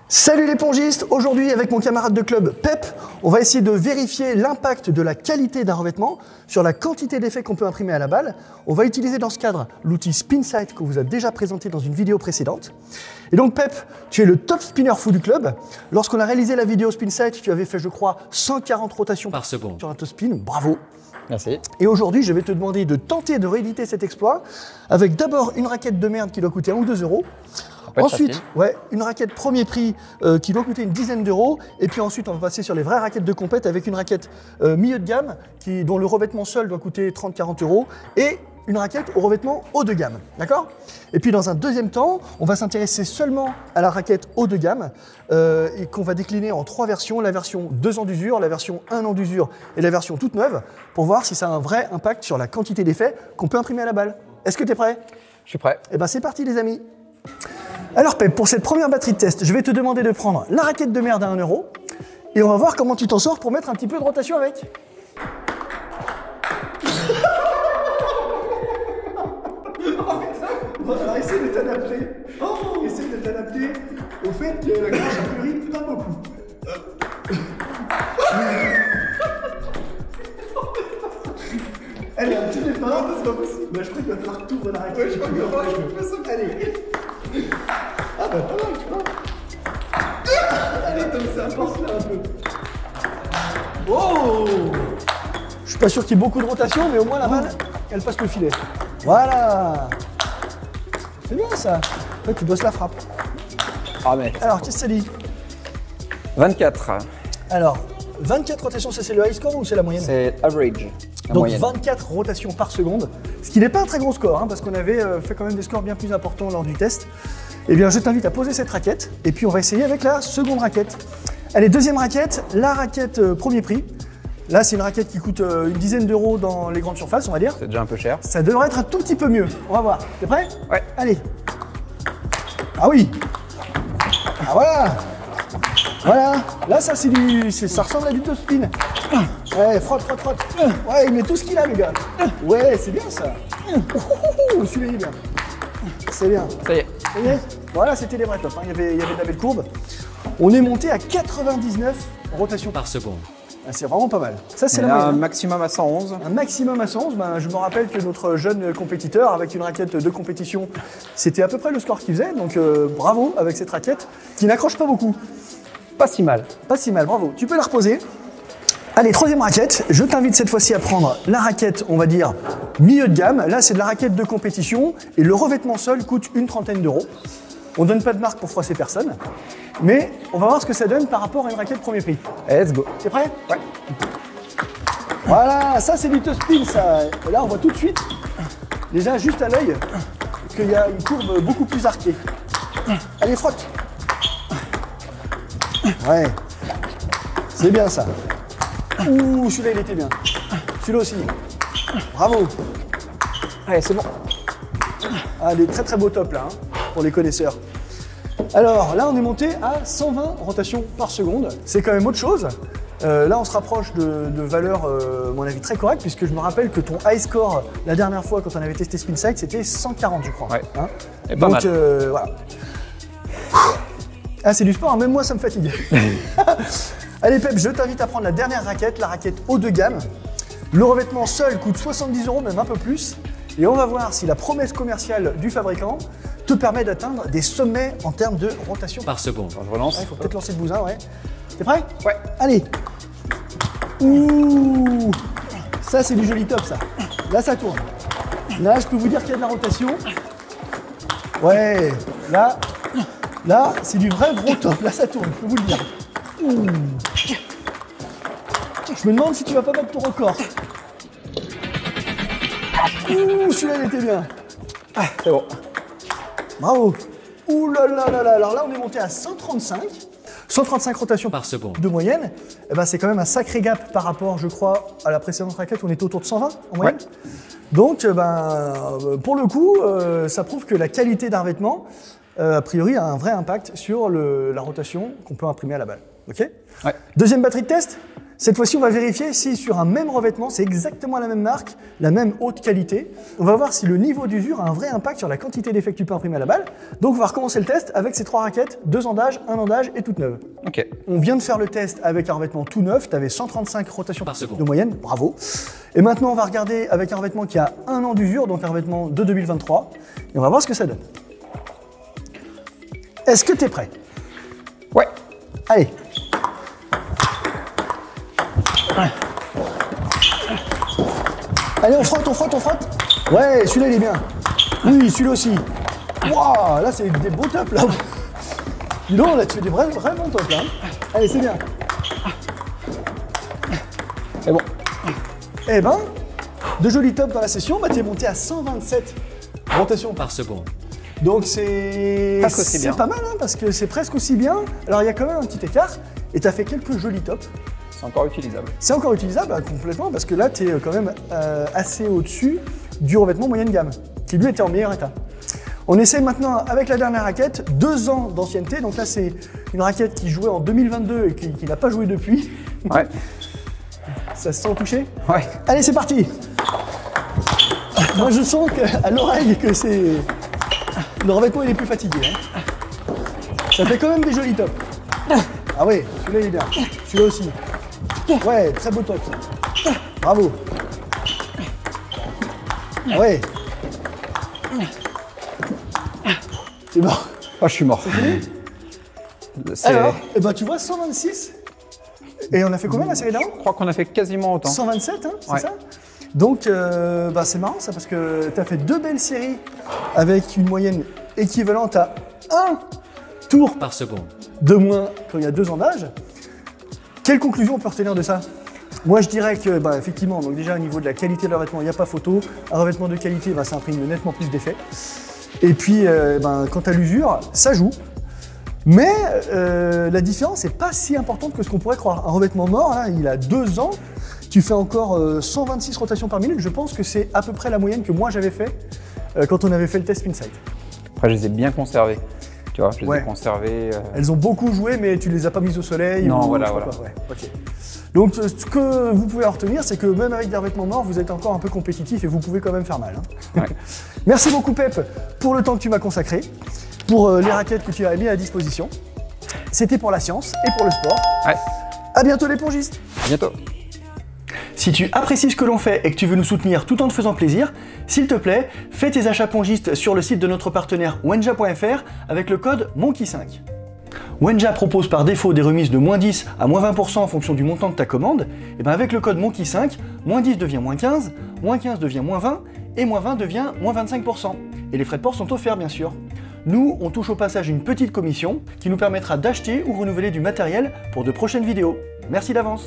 Salut les pongistes! Aujourd'hui, avec mon camarade de club Pep, on va essayer de vérifier l'impact de la qualité d'un revêtement sur la quantité d'effets qu'on peut imprimer à la balle. On va utiliser dans ce cadre l'outil SpinSight que vous a déjà présenté dans une vidéo précédente. Et donc Pep, tu es le top spinner fou du club. Lorsqu'on a réalisé la vidéo SpinSight, tu avais fait, je crois, 140 rotations par seconde sur un top spin. Bravo! Merci. Et aujourd'hui, je vais te demander de tenter de rééditer cet exploit avec d'abord une raquette de merde qui doit coûter 1 ou 2 euros. Ensuite, une raquette premier prix qui doit coûter une dizaine d'euros. Et puis ensuite, on va passer sur les vraies raquettes de compète avec une raquette milieu de gamme dont le revêtement seul doit coûter 30-40 euros et une raquette au revêtement haut de gamme. D'accord? Et puis dans un deuxième temps, on va s'intéresser seulement à la raquette haut de gamme et qu'on va décliner en 3 versions. La version 2 ans d'usure, la version 1 an d'usure et la version toute neuve pour voir si ça a un vrai impact sur la quantité d'effets qu'on peut imprimer à la balle. Est-ce que tu es prêt? Je suis prêt. Eh bien c'est parti les amis. Alors Pep, pour cette première batterie de test, je vais te demander de prendre la raquette de merde à 1 euro et on va voir comment tu t'en sors pour mettre un petit peu de rotation avec. Alors essaie de t'adapter. Essaie de t'adapter au fait que la gauche a priori pas beaucoup. Allez, un petit départ, c'est pas possible. Bah, je crois qu'il va falloir que tu ouvres la raquette. Ouais, je crois qu'il va falloir que je fasse ça. Allez. Ah bah pas mal, tu vois. Allez, comme ça, force-la un peu. Oh! Je suis pas sûr qu'il y ait beaucoup de rotation, mais au moins la balle, elle passe le filet. Voilà! C'est bien ça. Après, tu bosses la frappe. Ah mais. Alors, qu'est-ce que ça dit? 24. Alors, 24 rotations, ça c'est le high score ou c'est la moyenne? C'est average. Donc moyenne. 24 rotations par seconde, ce qui n'est pas un très gros score, hein, parce qu'on avait fait quand même des scores bien plus importants lors du test. Eh bien, je t'invite à poser cette raquette, et puis on va essayer avec la seconde raquette. Allez, deuxième raquette, la raquette premier prix. Là, c'est une raquette qui coûte une dizaine d'euros dans les grandes surfaces, on va dire. C'est déjà un peu cher. Ça devrait être un tout petit peu mieux. On va voir. T'es prêt? Ouais. Allez. Ah oui. Ah voilà. Voilà. Là, ça c'est ça ressemble à du top spin. Ouais, frotte, frotte, frotte. Ouais, il met tout ce qu'il a, le gars. Ouais, c'est bien ça. Celui-là, il est bien. C'est bien. Ça y est. Ça y est. Voilà, c'était les vrais tops. Hein. Il y avait de la belle courbe. On est monté à 99 rotations par seconde. Ah, c'est vraiment pas mal. Ça, c'est la moyenne. Un maximum à 111. Un maximum à 111. Ben, je me rappelle que notre jeune compétiteur, avec une raquette de compétition, c'était à peu près le score qu'il faisait. Donc bravo avec cette raquette qui n'accroche pas beaucoup. Pas si mal. Pas si mal, bravo. Tu peux la reposer. Allez, troisième raquette. Je t'invite cette fois-ci à prendre la raquette, on va dire, milieu de gamme. Là, c'est de la raquette de compétition et le revêtement seul coûte une trentaine d'euros. On donne pas de marque pour froisser personne. Mais on va voir ce que ça donne par rapport à une raquette premier prix. Let's go. T'es prêt? Ouais. Voilà, ça c'est du top spin ça. Et là on voit tout de suite, déjà juste à l'œil, qu'il y a une courbe beaucoup plus arquée. Allez, frotte. Ouais. C'est bien ça. Ouh, celui-là il était bien. Celui-là aussi. Bravo. Allez, c'est bon. Ah, des très très beaux tops là, hein, pour les connaisseurs. Alors là on est monté à 120 rotations par seconde. C'est quand même autre chose. Là, on se rapproche de valeurs, à mon avis, très correctes, puisque je me rappelle que ton high score, la dernière fois, quand on avait testé SpinSight, c'était 140, je crois. Ouais. Hein? Et pas donc, mal. voilà. Ah, c'est du sport, hein, même moi, ça me fatigue. Allez, Pep, je t'invite à prendre la dernière raquette, la raquette haut de gamme. Le revêtement seul coûte 70 euros, même un peu plus. Et on va voir si la promesse commerciale du fabricant te permet d'atteindre des sommets en termes de rotation par seconde. Alors, je relance. Il faut peut-être lancer le bousin, ouais. T'es prêt? Ouais. Allez. Ouh, ça c'est du joli top ça. Là ça tourne. Là je peux vous dire qu'il y a de la rotation. Ouais, là c'est du vrai gros top. Là ça tourne, je peux vous le dire. Ouh. Je me demande si tu vas pas battre ton record. Ouh, celui-là il était bien. Ah, c'est bon. Bravo. Ouh là là là là. Alors là on est monté à 135. 135 rotations par seconde de moyenne, eh ben c'est quand même un sacré gap par rapport, je crois, à la précédente raquette, on était autour de 120 en moyenne. Ouais. Donc, pour le coup, ça prouve que la qualité d'un revêtement, a priori, a un vrai impact sur la rotation qu'on peut imprimer à la balle. Ok? Ouais. Deuxième batterie de test, Cette fois-ci, on va vérifier si sur un même revêtement, c'est exactement la même marque, la même haute qualité. On va voir si le niveau d'usure a un vrai impact sur la quantité d'effets que tu peux imprimer à la balle. Donc on va recommencer le test avec ces 3 raquettes, 2 andage, 1 andage et toute neuve. Ok. On vient de faire le test avec un revêtement tout neuf, tu avais 135 rotations par seconde de moyenne, bravo. Et maintenant on va regarder avec un revêtement qui a 1 an d'usure, donc un revêtement de 2023, et on va voir ce que ça donne. Est-ce que tu es prêt? Ouais. Allez. Allez, on frotte, on frotte, on frotte. Ouais, celui-là, il est bien. Oui, celui-là aussi. Waouh, là, c'est des beaux tops, là. Dis donc, là, tu fais des vrais bons tops, là. Allez, c'est bien. C'est bon. Eh ben, de jolis tops dans la session, bah, tu es monté à 127 rotations par seconde. Donc, c'est pas mal, hein, parce que c'est presque aussi bien. Alors, il y a quand même un petit écart, et tu as fait quelques jolis tops. C'est encore utilisable. C'est encore utilisable complètement parce que là, tu es quand même assez au-dessus du revêtement moyenne gamme, qui lui était en meilleur état. On essaye maintenant avec la dernière raquette, 2 ans d'ancienneté. Donc là, c'est une raquette qui jouait en 2022 et qui n'a pas joué depuis. Ouais. Ça se sent touché? Ouais. Allez, c'est parti. Moi, je sens à l'oreille que c'est... Le revêtement, il est plus fatigué. Hein. Ça fait quand même des jolis tops. Ah ouais, celui-là, il est bien. Celui-là aussi. Ouais, très beau top. Bravo. Ah ouais. C'est bon. Oh, je suis mort. Alors, eh ben, tu vois, 126. Et on a fait combien la série d'avant? Je crois qu'on a fait quasiment autant. 127, hein, c'est ouais. ça? Donc, bah, c'est marrant ça, parce que tu as fait 2 belles séries avec une moyenne équivalente à 1 tour par seconde de moins quand il y a 2 ans d'âge. Quelle conclusion on peut retenir de ça? Moi, je dirais que, bah, effectivement, donc déjà au niveau de la qualité de leur revêtement, il n'y a pas photo. Un revêtement de qualité, bah, ça imprime nettement plus d'effets. Et puis, quant à l'usure, ça joue. Mais la différence n'est pas si importante que ce qu'on pourrait croire. Un revêtement mort, là, il a 2 ans. Tu fais encore 126 rotations par minute. Je pense que c'est à peu près la moyenne que moi j'avais fait quand on avait fait le test Spinsight. Après, je les ai bien conservés. Tu vois, je les ai conservées. Elles ont beaucoup joué, mais tu les as pas mises au soleil. Non, ou, voilà. Ouais, okay. Donc, ce que vous pouvez en retenir, c'est que même avec des revêtements morts, vous êtes encore un peu compétitif et vous pouvez quand même faire mal. Hein. Ouais. Merci beaucoup, Pep, pour le temps que tu m'as consacré, pour les raquettes que tu as mis à disposition. C'était pour la science et pour le sport. Ouais. À bientôt, les pongistes. À bientôt. Si tu apprécies ce que l'on fait et que tu veux nous soutenir tout en te faisant plaisir, s'il te plaît, fais tes achats pongistes sur le site de notre partenaire wenja.fr avec le code MONKEY5. Wenja propose par défaut des remises de -10 à -20% en fonction du montant de ta commande. Et bien avec le code MONKEY5, -10 devient -15, -15 devient -20 et -20 devient -25%. Et les frais de port sont offerts bien sûr. Nous, on touche au passage une petite commission qui nous permettra d'acheter ou renouveler du matériel pour de prochaines vidéos. Merci d'avance.